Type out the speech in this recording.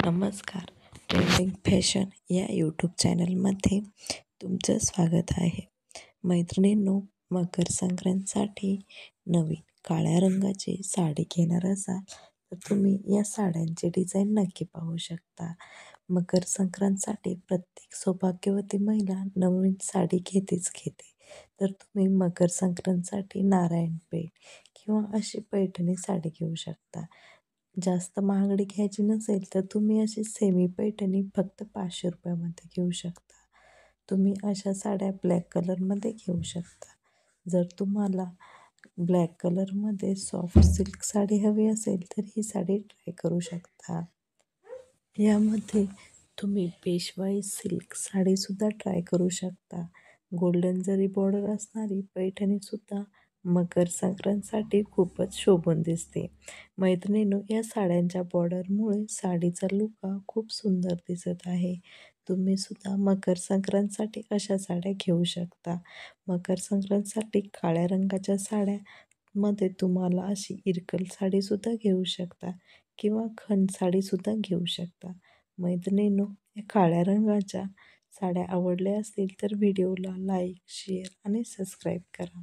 नमस्कार. Trending fashion या YouTube चॅनलमध्ये तुमचं स्वागत आहे. मैत्रिणींनो, मकर संक्रांतीसाठी नवीन काळ्या रंगाची साडी घेणार असाल तर तुम्ही या साड्यांचे डिझाईन नक्की पाहू शकता. मकर संक्रांतीसाठी प्रत्येक सौभाग्यवती महिला नवीन साडी घेतेच घेते. तर तुम्ही मकर संक्रांतीसाठी नारायणपेठ किंवा अशी पैठणी साडी घेऊ शकता. जास्त महागडी घ्यायची नसेल तर तुम्ही अशी सेमी पैठणी फक्त 500 रुपयामध्ये घेऊ शकता. तुम्ही अशा साड्या ब्लॅक कलरमध्ये घेऊ शकता. जर तुम्हाला ब्लॅक कलरमध्ये सॉफ्ट सिल्क साडी हवी असेल तर ही साडी ट्राय करू शकता. यामध्ये तुम्ही पेशवाई सिल्क साडीसुद्धा ट्राय करू शकता. गोल्डन जरी बॉर्डर असणारी पैठणीसुद्धा मकर संक्रांतीसाठी खूपच शोभून दिसते. मैत्रिणींनो, या साड्यांच्या बॉर्डरमुळे साडीचा लुक हा खूप सुंदर दिसत आहे. तुम्ही सुद्धा मकर संक्रांतीसाठी अशा साड्या घेऊ शकता. मकर संक्रांतीसाठी काळ्या रंगाच्या साड्यामध्ये तुम्हाला अशी इरकल साडीसुद्धा घेऊ शकता किंवा खण साडीसुद्धा घेऊ शकता. मैत्रिणींनो, या काळ्या रंगाच्या साड्या आवडल्या असतील तर व्हिडिओला लाईक, शेअर आणि सबस्क्राईब करा.